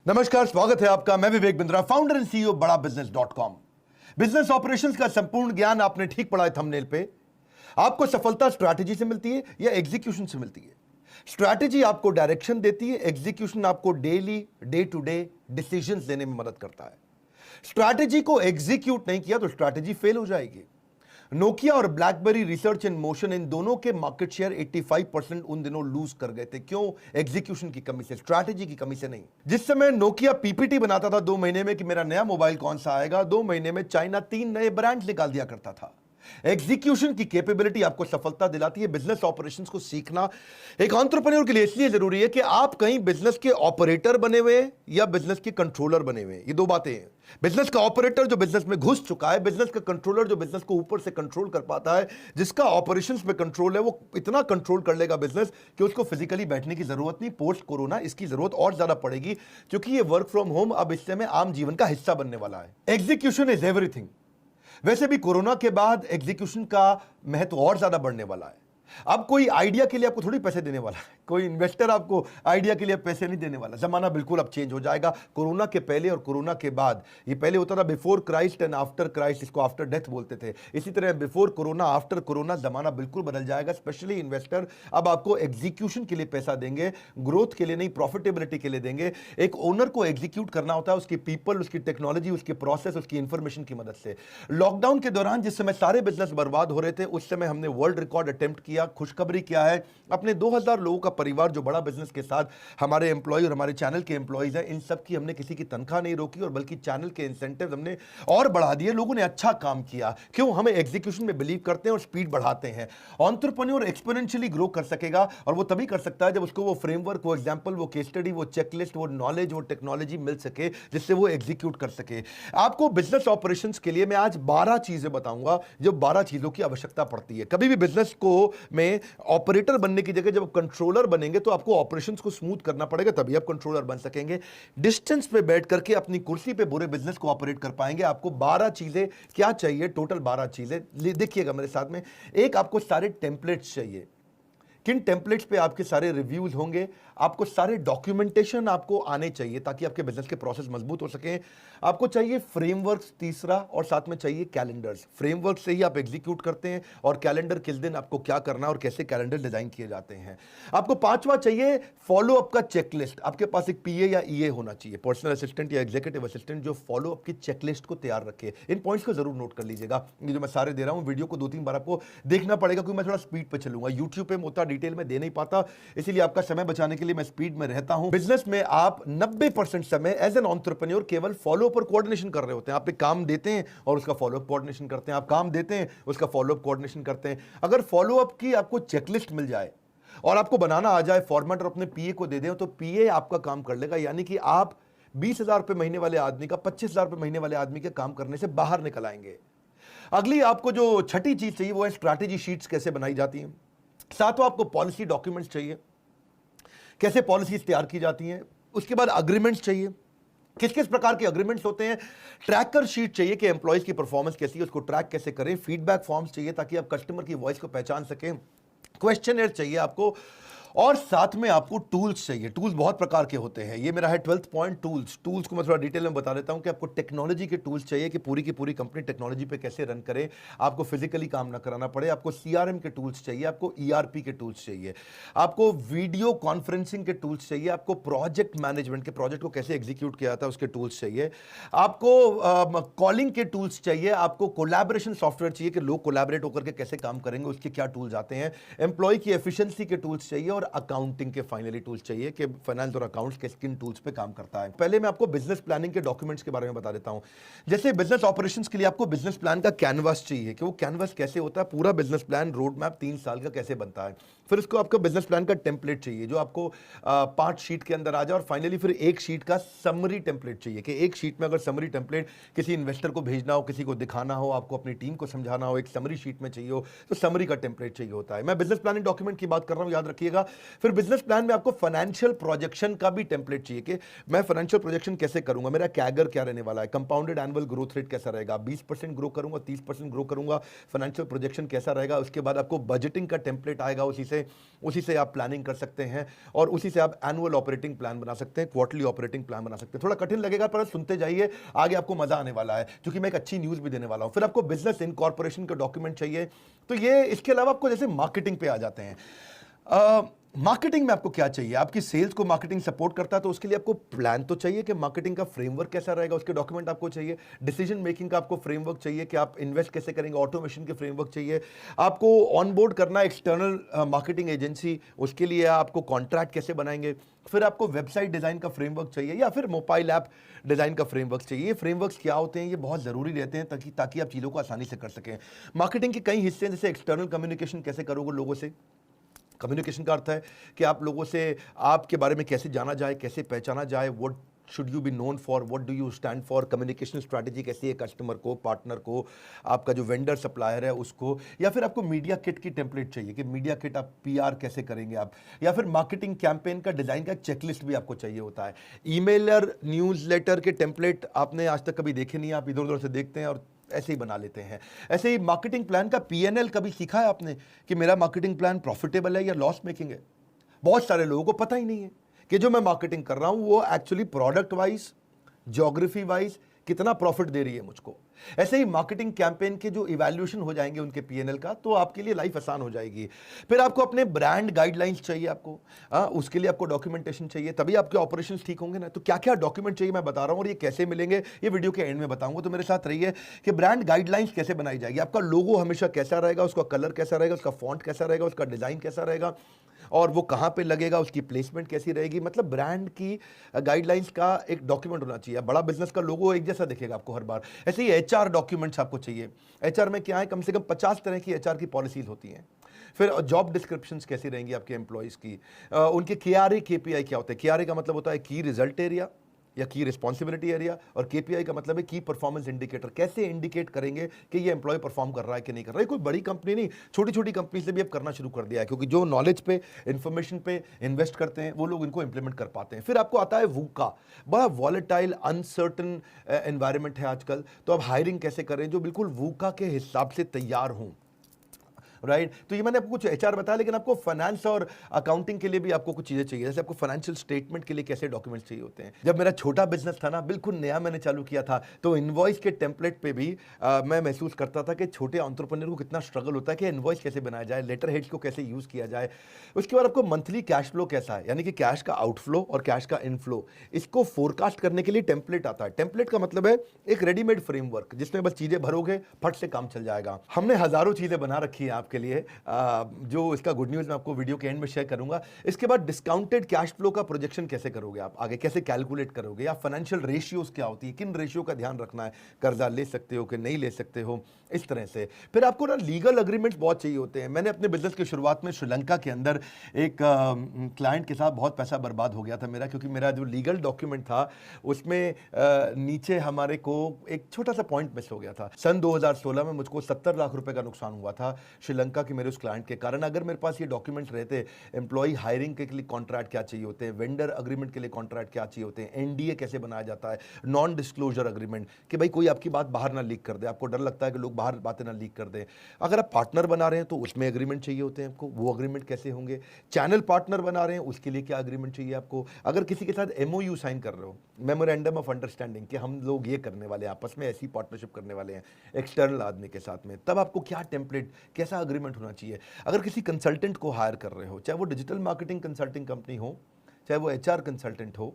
नमस्कार, स्वागत है आपका। मैं Vivek Bindra, founder and CEO बड़ा बिजनेस .com। बिजनेस ऑपरेशंस का संपूर्ण ज्ञान आपने ठीक पढ़ा है थंबनेल पे। आपको सफलता स्ट्रैटेजी से मिलती है या एग्जीक्यूशन से मिलती है? स्ट्रैटेजी आपको डायरेक्शन देती है, एग्जीक्यूशन आपको daily day to day decisions लेने में मदद करता है। स्ट्रैटेजी को एग्जीक्यूट नहीं किया तो स्ट्रैटेजी फेल हो जाएगी। नोकिया और ब्लैकबेरी रिसर्च इन मोशन, इन दोनों के मार्केट शेयर 85% उन दिनों लूज कर गए थे। क्यों? एग्जीक्यूशन की कमी से, स्ट्रैटेजी की कमी से नहीं। जिस समय नोकिया पीपीटी बनाता था 2 महीने में कि मेरा नया मोबाइल कौन सा आएगा, 2 महीने में चाइना 3 नए ब्रांड्स निकाल दिया करता था। एग्जीक्यूशन की कैपेबिलिटी आपको सफलता दिलाती है। बिजनेस ऑपरेशंस को सीखना एक एंटरप्रेन्योर के लिए इसलिए जरूरी है कि आप कहीं बिजनेस के ऑपरेटर बने हुए हैं या बिजनेस के कंट्रोलर बने हुए हैं। ये दो बातें हैं। बिजनेस का ऑपरेटर जो बिजनेस में घुस चुका है, बिजनेस का कंट्रोलर जो बिजनेस को ऊपर से कंट्रोल कर पाता है, जिसका ऑपरेशंस पे कंट्रोल है, वो इतना कंट्रोल कर लेगा बिजनेस कि उसको फिजिकली बैठने की जरूरत नहीं। पोस्ट कोरोना इसकी जरूरत और ज्यादा पड़ेगी क्योंकि ये वर्क फ्रॉम होम अब इस समय आम जीवन का हिस्सा बनने वाला है। Execution is everything. वैसे भी कोरोना के बाद एग्जीक्यूशन का महत्व और ज्यादा बढ़ने वाला है। अब कोई आइडिया के लिए आपको थोड़ी पैसे देने वाला है, कोई इन्वेस्टर आपको आइडिया के लिए पैसे नहीं देने वाला। जमाना बिल्कुल अब चेंज हो जाएगा। कोरोना के पहले और कोरोना के बाद, ये पहले होता था before Christ and after Christ, इसको आफ्टर डेथ बोलते थे। इसी तरह बिफोर कोरोना आफ्टर कोरोना जमाना बिल्कुल बदल जाएगा। स्पेशली इन्वेस्टर अब आपको एग्जीक्यूशन के लिए पैसा देंगे, ग्रोथ के लिए नहीं, प्रॉफिटेबिलिटी के लिए देंगे। एक ओनर को एग्जीक्यूट करना होता है उसकी पीपल, उसकी टेक्नोलॉजी, उसकी प्रोसेस, उसकी इंफॉर्मेशन की मदद से। लॉकडाउन के दौरान जिस समय सारे बिजनेस बर्बाद हो रहे थे, उस समय हमने वर्ल्ड रिकॉर्ड अटेम्प्ट किया। खुशखबरी क्या है? अपने 2000 लोगों का परिवार जो बड़ा बिजनेस के साथ हमारे एम्प्लॉय और हमारे चैनल के एम्प्लॉयज हैं, इन सब की हमने किसी की तनख्वाह नहीं रोकी और बल्कि चैनल के इंसेंटिव हमने और बढ़ा दिए। लोगों ने अच्छा काम किया। क्यों? हमें एग्जीक्यूशन में बिलीव करते हैं और स्पीड बढ़ाते हैं। एंटरप्रेन्योर एक्सपोनेंशियली ग्रो कर सकेगा और वो तभी कर सकता है जब उसको वो फ्रेमवर्क, वो एग्जांपल, वो केस स्टडी, वो चेकलिस्ट, वो नॉलेज, वो टेक्नोलॉजी मिल सके जिससे वो एग्जीक्यूट कर सके। आपको बिजनेस ऑपरेशंस के लिए मैं आज 12 चीजें बताऊंगा, जो 12 चीजों की आवश्यकता पड़ती है। कभी भी बिजनेस को में ऑपरेटर बनने की जगह जब कंट्रोलर बनेंगे तो आपको ऑपरेशंस को स्मूथ करना पड़ेगा, तभी आप कंट्रोलर बन सकेंगे। डिस्टेंस पे बैठ करके अपनी कुर्सी पे बुरे बिजनेस को ऑपरेट कर पाएंगे। आपको 12 चीजें क्या चाहिए? टोटल 12 चीजें देखिएगा मेरे साथ में। एक, आपको सारे टेम्पलेट्स चाहिए। किन टेम्पलेट्स पे आपके सारे रिव्यूज होंगे? आपको सारे डॉक्यूमेंटेशन आपको आने चाहिए ताकि आपके बिजनेस के प्रोसेस मजबूत हो सके। आपको चाहिए फ्रेमवर्क्स, तीसरा, और साथ में चाहिए कैलेंडर्स। फ्रेमवर्क से ही आप एग्जीक्यूट करते हैं और कैलेंडर किस दिन आपको क्या करना और कैसे कैलेंडर डिजाइन किए जाते हैं। आपको पांचवा चाहिए फॉलो अप का चेकलिस्ट। आपके पास एक पीए या ईए होना चाहिए, पर्सनल असिस्टेंट या एग्जीक्यूटिव असिस्टेंट, जो फॉलो अप की चेकलिस्ट को तैयार रखे। इन पॉइंट्स को जरूर नोट कर लीजिएगा। ये जो मैं सारे दे रहा हूं, वीडियो को 2-3 बार आपको देखना पड़ेगा क्योंकि मैं थोड़ा स्पीड पे चलूंगा। यूट्यूब पे मोटा डिटेल में दे नहीं पाता, इसीलिए आपका समय बचाने के लिए मैं स्पीड में रहता हूं। बिजनेस में आप 90% समय एज एन एंटरप्रेन्योर केवल फॉलो अप और कोऑर्डिनेशन कर रहे होते हैं। आप एक काम देते हैं और उसका फॉलो अप कोऑर्डिनेशन करते हैं, आप काम देते हैं उसका फॉलो अप कोऑर्डिनेशन करते हैं। अगर फॉलो अप की आपको चेकलिस्ट मिल जाए और आपको बनाना आ जाए फॉर्मेट और अपने पीए को दे दें, तो पीए आपका काम कर लेगा। यानी कि आप 20,000 रुपए महीने वाले आदमी का 25,000 रुपए महीने वाले आदमी के काम करने से बाहर निकल आएंगे। अगली आपको जो छठी चीज चाहिए वो है स्ट्रैटेजी शीट्स कैसे बनाई जाती हैं। सातवां, आपको पॉलिसी डॉक्यूमेंट्स चाहिए, कैसे पॉलिसीज तैयार की जाती हैं। उसके बाद अग्रीमेंट्स चाहिए, किस किस प्रकार के अग्रीमेंट्स होते हैं। ट्रैकर शीट चाहिए कि एम्प्लॉयज की परफॉर्मेंस कैसी है, उसको ट्रैक कैसे करें। फीडबैक फॉर्म्स चाहिए ताकि आप कस्टमर की वॉइस को पहचान सकें। क्वेश्चनर चाहिए आपको, और साथ में आपको टूल्स चाहिए। टूल्स बहुत प्रकार के होते हैं। ये मेरा है 12th पॉइंट, टूल्स। टूल्स को मैं थोड़ा डिटेल में बता देता हूं कि आपको टेक्नोलॉजी के टूल्स चाहिए कि पूरी की पूरी कंपनी टेक्नोलॉजी पे कैसे रन करे, आपको फिजिकली काम ना कराना पड़े। आपको सीआरएम के टूल्स चाहिए, आपको ईआरपी के टूल्स चाहिए, आपको वीडियो कॉन्फ्रेंसिंग के टूल्स चाहिए, आपको प्रोजेक्ट मैनेजमेंट के, प्रोजेक्ट को कैसे एग्जीक्यूट किया जाता है उसके टूल्स चाहिए, आपको कॉलिंग के टूल्स चाहिए, आपको कोलैबोरेशन सॉफ्टवेयर चाहिए कि लोग कोलैबोरेट होकर के कैसे काम करेंगे, उसके क्या टूल्स आते हैं, एम्प्लॉय की एफिशिएंसी के टूल्स चाहिए, और अकाउंटिंग के फाइनली टूल्स चाहिए कि फाइनेंस और अकाउंट्स के किन टूल्स पे काम करता है। पहले मैं आपको बिजनेस प्लानिंग के डॉक्यूमेंट्स के बारे में बता देता हूं। जैसे बिजनेस ऑपरेशंस के लिए आपको बिजनेस प्लान का कैनवास चाहिए कि वो कैनवास कैसे होता है, पूरा बिजनेस प्लान रोड मैप 3 साल का कैसे बनता है। फिर उसको आपको बिजनेस प्लान का टेम्पलेट चाहिए जो आपको 5 शीट के अंदर आ जाए, और फाइनली फिर एक शीट का समरी टेम्पलेट चाहिए कि एक शीट में अगर समरी टेम्पलेट किसी इन्वेस्टर को भेजना हो, किसी को दिखाना हो, आपको अपनी टीम को समझाना हो, एक समरी शीट में चाहिए हो, तो समरी का टेम्पलेट चाहिए होता है। मैं बिजनेस प्लानिंग डॉक्यूमेंट की बात कर रहा हूं, याद रखिएगा। फिर बिजनेस प्लान में आपको फाइनेंशियल प्रोजेक्शन का भी टेम्पलेट चाहिए कि मैं फाइनेंशियल प्रोजेक्शन कैसे करूंगा, मेरा कैगर क्या रहने वाला है, कंपाउंडेड एनुअल ग्रोथ रेट कैसा रहेगा, 20% ग्रो करूंगा, 30% ग्रो करूंगा, फाइनेंशियल प्रोजेक्शन कैसा रहेगा। उसके बाद आपको बजटिंग का टेम्पलेट आएगा, उसी से से, उसी से आप प्लानिंग कर सकते हैं और उसी से आप एनुअल ऑपरेटिंग प्लान बना सकते हैं, क्वार्टरली ऑपरेटिंग प्लान बना सकते हैं। थोड़ा कठिन लगेगा पर सुनते जाइए, आगे आपको मजा आने वाला है, क्योंकि मैं एक अच्छी न्यूज़ भी देने वाला हूं। फिर आपको बिजनेस इनकॉर्पोरेशन का डॉक्यूमेंट चाहिए, तो ये इसके अलावा आपको जैसे मार्केटिंग पे आ जाते हैं। मार्केटिंग में आपको क्या चाहिए? आपकी सेल्स को मार्केटिंग सपोर्ट करता है, तो उसके लिए आपको प्लान तो चाहिए कि मार्केटिंग का फ्रेमवर्क कैसा रहेगा, उसके डॉक्यूमेंट आपको चाहिए। डिसीजन मेकिंग का आपको फ्रेमवर्क चाहिए कि आप इन्वेस्ट कैसे करेंगे, ऑटोमेशन के फ्रेमवर्क चाहिए। आपको ऑनबोर्ड करना एक्सटर्नल मार्केटिंग एजेंसी, उसके लिए आपको कॉन्ट्रैक्ट कैसे बनाएंगे। फिर आपको वेबसाइट डिजाइन का फ्रेमवर्क चाहिए या फिर मोबाइल ऐप डिजाइन का फ्रेमवर्क चाहिए। ये फ्रेमवर्क्स क्या होते हैं, ये बहुत जरूरी रहते हैं ताकि आप चीज़ों को आसानी से कर सकें। मार्केटिंग के कई हिस्से हैं, जैसे एक्सटर्नल कम्युनिकेशन कैसे करोगे लोगों से। कम्युनिकेशन का अर्थ है कि आप लोगों से आपके बारे में कैसे जाना जाए, कैसे पहचाना जाए, what should you be known for, what do you stand for. Communication strategy कैसी है कस्टमर को, पार्टनर को, आपका जो वेंडर सप्लायर है उसको। या फिर आपको मीडिया किट की टेम्पलेट चाहिए कि मीडिया किट आप पीआर कैसे करेंगे आप। या फिर मार्केटिंग कैंपेन का डिजाइन का चेकलिस्ट भी आपको चाहिए होता है। ईमेलर न्यूज़लेटर के टेम्पलेट आपने आज तक कभी देखे नहीं, आप इधर उधर से देखते हैं और ऐसे ही बना लेते हैं। ऐसे ही मार्केटिंग प्लान का पीएनएल कभी सीखा है आपने कि मेरा मार्केटिंग प्लान प्रॉफिटेबल है या लॉस मेकिंग है? बहुत सारे लोगों को पता ही नहीं है कि जो मैं मार्केटिंग कर रहा हूं वो actually product wise, geography wise कितना प्रॉफिट दे रही है मुझको। ऐसे ही मार्केटिंग कैंपेन के जो इवैल्यूएशन हो जाएंगे उनके पीएनएल का, तो आपके लिए लाइफ आसान हो जाएगी। फिर आपको अपने ब्रांड गाइडलाइंस चाहिए आपको, उसके लिए आपको डॉक्यूमेंटेशन चाहिए, तभी आपके ऑपरेशंस ठीक होंगे ना। तो क्या क्या डॉक्यूमेंट चाहिए मैं बता रहा हूं और ये कैसे मिलेंगे ये वीडियो के एंड में बताऊंगा। तो मेरे साथ रहिए कि ब्रांड गाइडलाइंस कैसे बनाई जाएगी, आपका लोगो हमेशा कैसा रहेगा, उसका कलर कैसा रहेगा, उसका फॉन्ट कैसा रहेगा, उसका डिजाइन कैसा रहेगा और वो कहाँ पे लगेगा, उसकी प्लेसमेंट कैसी रहेगी। मतलब ब्रांड की गाइडलाइंस का एक डॉक्यूमेंट होना चाहिए। बड़ा बिजनेस का लोगो एक जैसा दिखेगा आपको हर बार। ऐसे ही एचआर डॉक्यूमेंट्स आपको चाहिए। एचआर में क्या है, कम से कम 50 तरह की एचआर की पॉलिसीज होती हैं। फिर जॉब डिस्क्रिप्शंस कैसी रहेंगी आपके एम्प्लॉयज़ की, उनके केआरए केपीआई क्या होते हैं। केआरए का मतलब होता है की रिजल्ट एरिया या की रिस्पॉन्सिबिलिटी एरिया, और केपीआई का मतलब है की परफॉर्मेंस इंडिकेटर। कैसे इंडिकेट करेंगे कि ये एम्प्लॉय परफॉर्म कर रहा है कि नहीं कर रहा है। कोई बड़ी कंपनी नहीं, छोटी छोटी कंपनी से भी अब करना शुरू कर दिया है, क्योंकि जो नॉलेज पे, इंफॉर्मेशन पे इन्वेस्ट करते हैं वो लोग इनको इंप्लीमेंट कर पाते हैं। फिर आपको आता है वूका, बड़ा वॉलेटाइल अनसर्टन एनवायरमेंट है आजकल, तो अब हायरिंग कैसे करें जो बिल्कुल वूका के हिसाब से तैयार हों। राइट तो ये मैंने आपको कुछ एचआर बताया, लेकिन आपको फाइनेंस और अकाउंटिंग के लिए भी आपको कुछ चीजें चाहिए। जैसे आपको फाइनेंशियल स्टेटमेंट के लिए कैसे डॉक्यूमेंट्स चाहिए होते हैं। जब मेरा छोटा बिजनेस था ना, बिल्कुल नया मैंने चालू किया था, तो इनवॉइस के टेम्पलेट पे भी मैं महसूस करता था कि छोटे एंटरप्रेन्योर को कितना स्ट्रगल होता है कि इनवॉइस कैसे बनाया जाए, लेटर हेड्स को कैसे यूज किया जाए। उसके बाद आपको मंथली कैश फ्लो कैसा है, यानी कि कैश का आउटफ्लो और कैश का इनफ्लो, इसको फोरकास्ट करने के लिए टेम्पलेट आता है। टेम्पलेट का मतलब है एक रेडीमेड फ्रेमवर्क जिसमें बस चीजें भरोगे फट से काम चल जाएगा। हमने हजारों चीजें बना रखी है आपके लिए, जो इसका गुड न्यूज़ मैं आपको वीडियो के एंड में शेयर करूंगा। इसके बाद डिस्काउंटेड कैश फ्लो का प्रोजेक्शन कैसे करोगे आप, आगे कैसे कैलकुलेट करोगे, या फाइनेंशियल रेशियोज क्या होती है, किन रेशियो का ध्यान रखना है, कर्जा ले सकते हो कि नहीं ले सकते हो, इस तरह से। फिर आपको ना लीगल अग्रीमेंट्स बहुत चाहिए होते हैं। मैंने अपने बिजनेस की शुरुआत में श्रीलंका के अंदर एक क्लाइंट के साथ बहुत पैसा बर्बाद हो गया था मेरा, क्योंकि मेरा जो लीगल डॉक्यूमेंट था उसमें नीचे हमारे को एक छोटा सा पॉइंट मिस हो गया था। सन 2016 में मुझको 70 लाख रुपए का नुकसान हुआ था श्रीलंका के मेरे उस क्लाइंट के कारण। अगर मेरे पास ये डॉक्यूमेंट्स रहते, एम्प्लॉय हायरिंग के लिए कॉन्ट्रैक्ट क्या चाहिए होते हैं, वेंडर अग्रीमेंट के लिए कॉन्ट्रैक्ट क्या चाहिए होते हैं, एनडीए कैसे बनाया जाता है, नॉन डिस्क्लोजर अग्रीमेंट, कि भाई कोई आपकी बात बाहर ना लीक कर दे, आपको डर लगता है कि लोग बाहर बातें ना लीक कर दें। अगर आप पार्टनर बना रहे हैं तो उसमें एग्रीमेंट चाहिए होते हैं आपको, वो एग्रीमेंट कैसे होंगे। चैनल पार्टनर बना रहे हैं उसके लिए क्या एग्रीमेंट चाहिए आपको। अगर किसी के साथ एमओयू साइन कर रहे हो, मेमोरेंडम ऑफ अंडरस्टैंडिंग, कि हम लोग ये करने वाले हैं, आपस में ऐसी पार्टनरशिप करने वाले हैं एक्सटर्नल आदमी के साथ में, तब आपको क्या टेम्पलेट, कैसा एग्रीमेंट होना चाहिए। अगर किसी कंसल्टेंट को हायर कर रहे हो, चाहे वो डिजिटल मार्केटिंग कंसल्टिंग कंपनी हो, चाहे वो एचआर कंसल्टेंट हो,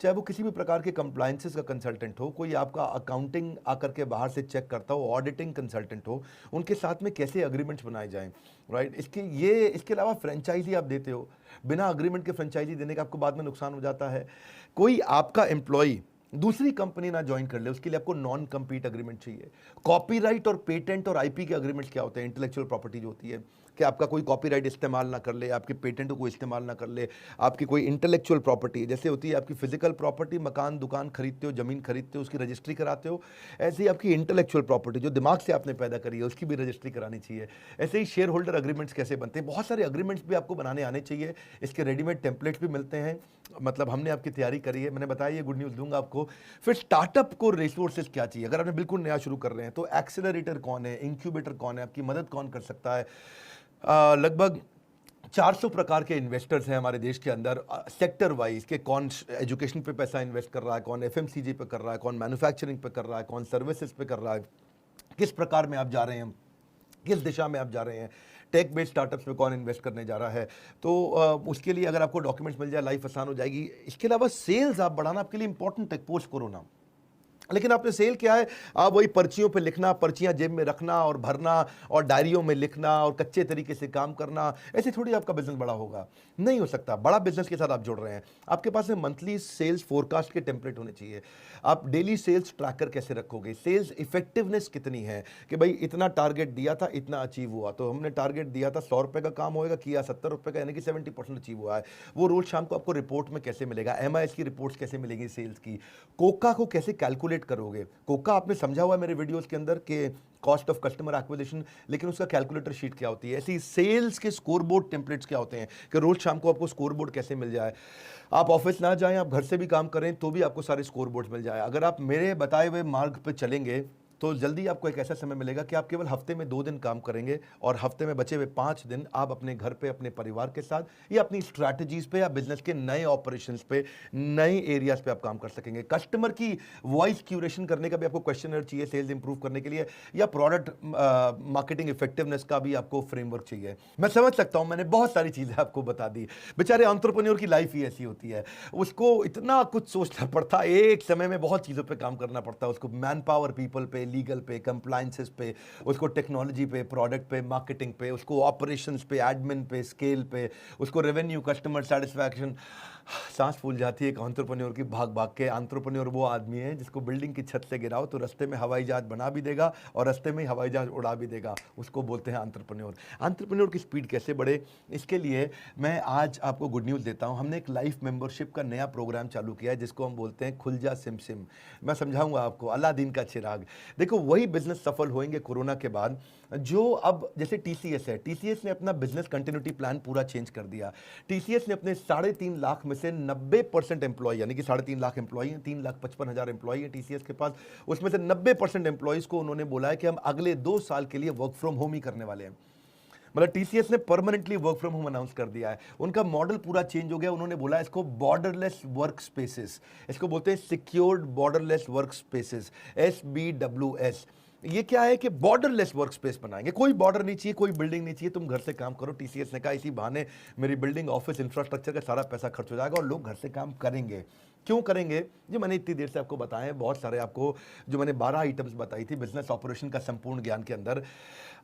चाहे वो किसी भी प्रकार के कंप्लायंसेस का कंसल्टेंट हो, कोई आपका अकाउंटिंग आकर के बाहर से चेक करता हो, ऑडिटिंग कंसल्टेंट हो, उनके साथ में कैसे एग्रीमेंट्स बनाए जाएं। राइट इसके अलावा फ्रेंचाइजी आप देते हो, बिना एग्रीमेंट के फ्रेंचाइजी देने का आपको बाद में नुकसान हो जाता है। कोई आपका एम्प्लॉय दूसरी कंपनी ना ज्वाइन कर ले, उसके लिए आपको नॉन कम्पीट एग्रीमेंट चाहिए। कॉपीराइट और पेटेंट और आईपी के एग्रीमेंट्स क्या होते हैं, इंटेलेक्चुअल प्रॉपर्टी जो होती है, कि आपका कोई कॉपीराइट इस्तेमाल ना कर ले, आपके पेटेंट को इस्तेमाल ना कर ले, आपकी कोई इंटेलेक्चुअल प्रॉपर्टी जैसे होती है आपकी फिजिकल प्रॉपर्टी, मकान दुकान खरीदते हो, जमीन खरीदते हो, उसकी रजिस्ट्री कराते हो, ऐसे ही आपकी इंटेलेक्चुअल प्रॉपर्टी जो दिमाग से आपने पैदा करी है उसकी भी रजिस्ट्री करानी चाहिए। ऐसे ही शेयर होल्डर एग्रीमेंट्स कैसे बनते हैं, बहुत सारे एग्रीमेंट्स भी आपको बनाने आने चाहिए। इसके रेडीमेड टेम्पलेट्स भी मिलते हैं, मतलब हमने आपकी तैयारी करी है, मैंने बताया ये गुड न्यूज़ दूंगा आपको। फिर स्टार्टअप को रिसोर्सेज क्या चाहिए, अगर आपने बिल्कुल नया शुरू कर रहे हैं तो एक्सेलरेटर कौन है, इंक्यूबेटर कौन है, आपकी मदद कौन कर सकता है। लगभग 400 प्रकार के इन्वेस्टर्स हैं हमारे देश के अंदर, सेक्टर वाइज के कौन एजुकेशन पे पैसा इन्वेस्ट कर रहा है, कौन एफएमसीजी पे कर रहा है, कौन मैन्युफैक्चरिंग पे कर रहा है, कौन सर्विसेज पे कर रहा है, किस प्रकार में आप जा रहे हैं, किस दिशा में आप जा रहे हैं, टेक बेस्ड स्टार्टअप्स में कौन इन्वेस्ट करने जा रहा है। तो उसके लिए अगर आपको डॉक्यूमेंट्स मिल जाए लाइफ आसान हो जाएगी। इसके अलावा सेल्स आप बढ़ाना आपके लिए इंपॉर्टेंट है पोस्ट कोरोना। लेकिन आपने सेल क्या है, आप वही पर्चियों पे लिखना, पर्चियां जेब में रखना और भरना और डायरियों में लिखना और कच्चे तरीके से काम करना, ऐसे थोड़ी आपका बिजनेस बड़ा होगा, नहीं हो सकता। बड़ा बिजनेस के साथ आप जुड़ रहे हैं, आपके पास में मंथली सेल्स फोरकास्ट के टेम्पलेट होने चाहिए। आप डेली सेल्स ट्रैकर कैसे रखोगे, सेल्स इफेक्टिवनेस कितनी है कि भाई इतना टारगेट दिया था, इतना अचीव हुआ। तो हमने टारगेट दिया था 100 रुपये का काम होएगा, किया 70 रुपये का, यानी कि 70% अचीव हुआ है। वो रोज शाम को आपको रिपोर्ट में कैसे मिलेगा, MIS की रिपोर्ट्स कैसे मिलेगी सेल्स की, कोका को कैसे कैलकुलेट करोगे। कोका आपने समझा हुआ है मेरे वीडियोस के अंदर कि कॉस्ट ऑफ कस्टमर एक्विजिशन, लेकिन उसका कैलकुलेटर शीट क्या होती है। ऐसी सेल्स के स्कोरबोर्ड टेम्पलेट्स क्या होते हैं कि रोज शाम को आपको स्कोरबोर्ड कैसे मिल जाए। आप ऑफिस ना जाएं, आप घर से भी काम करें तो भी आपको सारे स्कोरबोर्ड्स मिल जाए। अगर आप मेरे बताए हुए मार्ग पर चलेंगे तो जल्दी आपको एक ऐसा समय मिलेगा कि आप केवल हफ्ते में 2 दिन काम करेंगे और हफ्ते में बचे हुए 5 दिन आप अपने घर पे, अपने परिवार के साथ या अपनी स्ट्रैटेजीज पे या बिजनेस के नए ऑपरेशंस पे, नए एरियाज पे आप काम कर सकेंगे। कस्टमर की वॉइस क्यूरेशन करने का भी आपको क्वेश्चनर चाहिए सेल्स इंप्रूव करने के लिए, या प्रोडक्ट मार्केटिंग इफेक्टिवनेस का भी आपको फ्रेमवर्क चाहिए। मैं समझ सकता हूं, मैंने बहुत सारी चीजें आपको बता दी। बेचारे एंटरप्रेन्योर की लाइफ ही ऐसी होती है, उसको इतना कुछ सोचना पड़ता है, एक समय में बहुत चीजों पर काम करना पड़ता है उसको, मैन पावर पीपल पे, लीगल पे, कंप्लायंसेस पे, उसको टेक्नोलॉजी पे, प्रोडक्ट पे, मार्केटिंग पे, उसको ऑपरेशंस पे, एडमिन पे, स्केल पे, उसको रेवेन्यू, कस्टमर सेटिस्फैक्शन। सांस फूल जाती है एक एंटरप्रेन्योर की भाग भाग के। एंटरप्रेन्योर वो आदमी है जिसको बिल्डिंग की छत से गिराओ तो रास्ते में हवाई जहाज बना भी देगा और रास्ते में ही हवाई जहाज उड़ा भी देगा, उसको बोलते हैं एंटरप्रेन्योर। एंटरप्रेन्योर की स्पीड कैसे बढ़े, इसके लिए मैं आज आपको गुड न्यूज़ देता हूं। हमने एक लाइफ मेंबरशिप का नया प्रोग्राम चालू किया है जिसको हम बोलते हैं खुल जा सिम सिम। मैं समझाऊंगा आपको, अलादीन का चिराग। देखो वही बिजनेस सफल होंगे कोरोना के बाद जो अब, जैसे टीसीएस है, टीसीएस ने अपना बिजनेस कंटिन्यूटी प्लान पूरा चेंज कर दिया। टीसीएस ने अपने 3.5 लाख में से 90% एम्प्लॉय, यानी कि 3.5 लाख एम्प्लॉय हैं, 3,55,000 एम्प्लॉय हैं टीसीएस के पास, उसमें से 90% एम्प्लॉयज को उन्होंने बोला है कि हम अगले 2 साल के लिए वर्क फ्रॉम होम ही करने वाले हैं। मतलब टीसीएस ने permanently work from home announce कर दिया है। उनका मॉडल पूरा चेंज हो गया। उन्होंने बोला इसको बॉर्डरलेस वर्क स्पेसेस, इसको बोलते हैं secured borderless work spaces, SBWS। ये क्या है कि बॉर्डरलेस वर्क स्पेस बनाएंगे, कोई बॉर्डर नहीं चाहिए, कोई बिल्डिंग नहीं चाहिए, तुम घर से काम करो। टीसीएस ने कहा इसी बहाने मेरी बिल्डिंग, ऑफिस, इंफ्रास्ट्रक्चर का सारा पैसा खर्च हो जाएगा और लोग घर से काम करेंगे। क्यों करेंगे, जो मैंने इतनी देर से आपको बताए, बहुत सारे आपको जो मैंने 12 आइटम्स बताई थी बिजनेस ऑपरेशन का संपूर्ण ज्ञान के अंदर,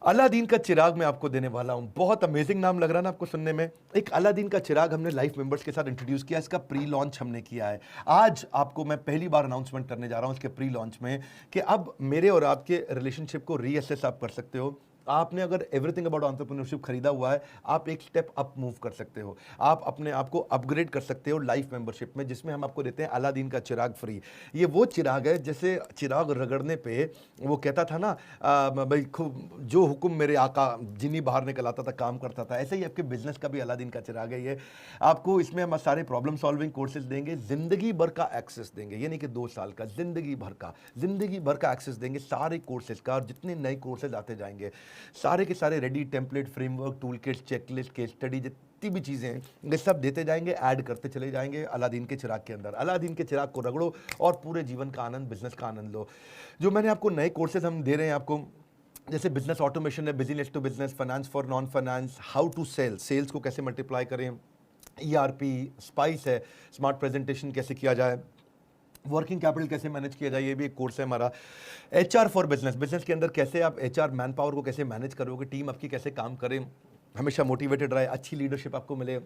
अलादीन का चिराग मैं आपको देने वाला हूं। बहुत अमेजिंग नाम लग रहा है ना आपको सुनने में। एक अलादीन का चिराग हमने लाइफ मेंबर्स के साथ इंट्रोड्यूस किया, इसका प्री लॉन्च हमने किया है। आज आपको मैं पहली बार अनाउंसमेंट करने जा रहा हूं इसके प्री लॉन्च में कि अब मेरे और आपके रिलेशनशिप को रीअसेस आप कर सकते हो। आपने अगर एवरीथिंग अबाउट एंटरप्रेन्योरशिप खरीदा हुआ है, आप एक स्टेप अप मूव कर सकते हो, आप अपने आप को अपग्रेड कर सकते हो लाइफ मेंबरशिप में, जिसमें हम आपको देते हैं अलादीन का चिराग फ्री। ये वो चिराग है जैसे चिराग रगड़ने पे वो कहता था ना, भाई जो हुक्म मेरे आका, जिन्नी बाहर निकल आता था, काम करता था। ऐसे ही आपके बिजनेस का भी अलादीन का चिराग है ये। आपको इसमें हम सारे प्रॉब्लम सॉल्विंग कोर्सेज देंगे, जिंदगी भर का एक्सेस देंगे, ये नहीं कि 2 साल का, जिंदगी भर का एक्सेस देंगे सारे कोर्सेज का। और जितने नए कोर्सेज आते जाएंगे सारे के सारे ready template, framework, tool kit, checklist, case study, जितनी भी चीज़ें हैं ये सब देते जाएंगे, ऐड करते चले जाएंगे अलादीन के चिराग के अंदर। अलादीन के चिराग को रगड़ो और पूरे जीवन का आनंद, बिजनेस का आनंद लो। जो मैंने आपको नए कोर्सेज हम दे रहे हैं आपको, जैसे बिजनेस ऑटोमेशन है, business to business, finance for non finance, how to sell, sales को कैसे मल्टीप्लाई करें, ERP, स्पाइस है, स्मार्ट प्रेजेंटेशन कैसे किया जाए, वर्किंग कैपिटल कैसे मैनेज किया जाए, ये भी एक कोर्स है हमारा। HR फॉर बिजनेस, बिजनेस के अंदर कैसे आप HR मैन पावर को कैसे मैनेज करोगे, टीम आपकी कैसे काम करे, हमेशा मोटिवेटेड रहे, अच्छी लीडरशिप आपको मिले।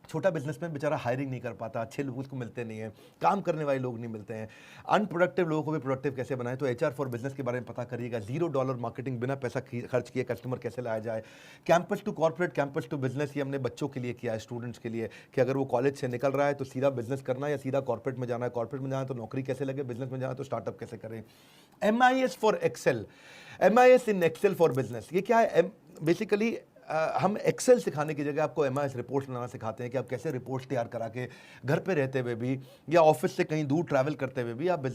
छोटा बिजनेसमैन बेचारा हायरिंग नहीं कर पाता, अच्छे लोग उसको मिलते नहीं हैं, काम करने वाले लोग नहीं मिलते हैं, अनप्रोडक्टिव लोगों को भी प्रोडक्टिव कैसे बनाए। तो HR फॉर बिजनेस के बारे में पता करिएगा। $0 मार्केटिंग, बिना पैसा खर्च किए कस्टमर कैसे लाया जाए। Campus to corporate, campus to business, ये हमने बच्चों के लिए किया है, स्टूडेंट्स के लिए, कि अगर वो कॉलेज से निकल रहा है तो सीधा बिजनेस करना है या सीधा कॉर्पोरेट में जाना है, कॉर्पोरेट में जाना है तो नौकरी कैसे लगे, बिजनेस में जाना है तो स्टार्टअप कैसे करें। MIS for Excel, MIS in Excel for business, ये क्या है, बेसिकली हम एक्सेल सिखाने की जगह आपको MIS रिपोर्ट्स बनाना सिखाते हैं कि आप कैसे रिपोर्ट्स तैयार करा के घर पे रहते हुए भी या ऑफिस से कहीं दूर ट्रैवल करते हुए भी आप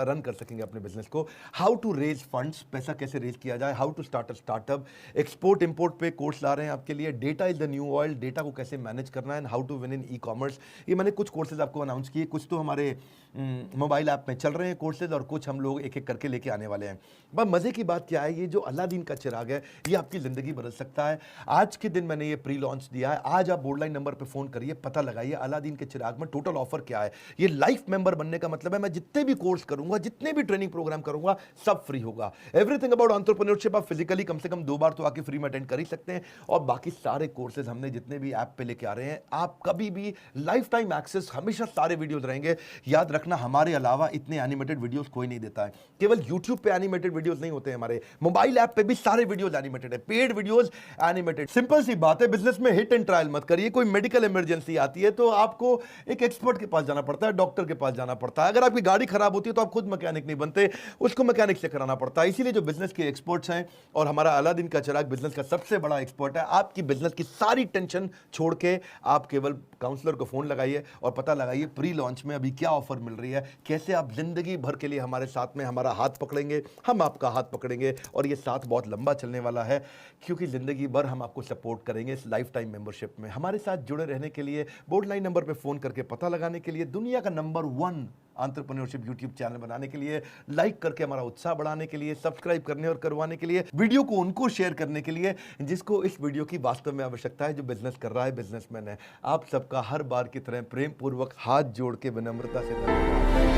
रन कर सकेंगे अपने बिजनेस को। हाउ टू रेज फंड्स, पैसा कैसे रेज किया जाए, how to start a startup, export import पे कोर्स ला रहे हैं आपके लिए। Data is the new oil, data को कैसे मैनेज करना है, and how to win in e-commerce. ये मैंने कुछ कोर्सेज आपको अनाउंस किए, कुछ तो हमारे मोबाइल ऐप में चल रहे हैं कोर्सेज, और कुछ हम लोग एक एक करके लेके आने वाले हैं। बस मजे की बात क्या है, ये जो अलादीन का चिराग है ये आपकी जिंदगी बदल सकता है। आज के दिन मैंने ये प्री लॉन्च दिया है। आज आप बोर्ड लाइन नंबर पे फोन करिए, पता लगाइए अलादीन के चिराग में टोटल ऑफर क्या है। ये लाइफ मेंबर बनने का मतलब है मैं जितने भी कोर्स करूंगा, जितने भी ट्रेनिंग प्रोग्राम करूंगा, सब फ्री होगा। एवरीथिंग अबाउट एंटरप्रेन्योरशिप आप फिजिकली कम से कम 2 बार तो आके फ्री में अटेंड कर ही सकते हैं, और बाकी सारे कोर्सेज हमने जितने भी ऐप पे लेके आ रहे हैं, आप कभी भी लाइफ टाइम एक्सेस, हमेशा सारे वीडियोस रहेंगे। याद रखना, हमारे अलावा इतने एनिमेटेड वीडियोस कोई नहीं देता है। केवल यूट्यूब पे एनिमेटेड वीडियोस नहीं होते हैं, हमारे मोबाइल ऐप पे भी सारे वीडियोस एनिमेटेड है, पेड वीडियोस एनिमेटेड। सिंपल सी बात है, बिजनेस में हिट एंड ट्रायल मत करिए। कोई मेडिकल इमरजेंसी आती है तो आपको एक एक्सपर्ट के पास जाना पड़ता है, डॉक्टर के पास जाना पड़ता है। अगर आपकी गाड़ी खराब होती है तो आप खुद मैकेनिक नहीं बनते, उसको मैकेनिक से कराना पड़ता है। इसीलिए जो बिजनेस के एक्सपर्ट्स हैं, और हमारा अलादीन का चिराग बिजनेस का सबसे बड़ा एक्सपर्ट है, आपकी बिजनेस की सारी टेंशन छोड़ के आप केवल काउंसलर को फोन लगाइए और पता लगाइए प्री लॉन्च में अभी क्या ऑफर मिल रही है, कैसे आप जिंदगी भर के लिए हमारे साथ में हमारा हाथ पकड़ेंगे, हम आपका हाथ पकड़ेंगे, और ये साथ बहुत लंबा चलने वाला है, क्योंकि जिंदगी भर हम आपको सपोर्ट करेंगे इस लाइफ टाइम मेंबरशिप में। हमारे साथ जुड़े रहने के लिए, बोर्ड लाइन नंबर पे फोन करके पता लगाने के लिए, दुनिया का नंबर 1 एंटरप्रेन्योरशिप यूट्यूब चैनल बनाने के लिए, लाइक करके हमारा उत्साह बढ़ाने के लिए, सब्सक्राइब करने और करवाने के लिए, वीडियो को उनको शेयर करने के लिए जिसको इस वीडियो की वास्तव में आवश्यकता है, जो बिजनेस कर रहा है, बिजनेसमैन है। आप सबका हर बार की तरह प्रेम पूर्वक हाथ जोड़ के विनम्रता से धन्यवाद।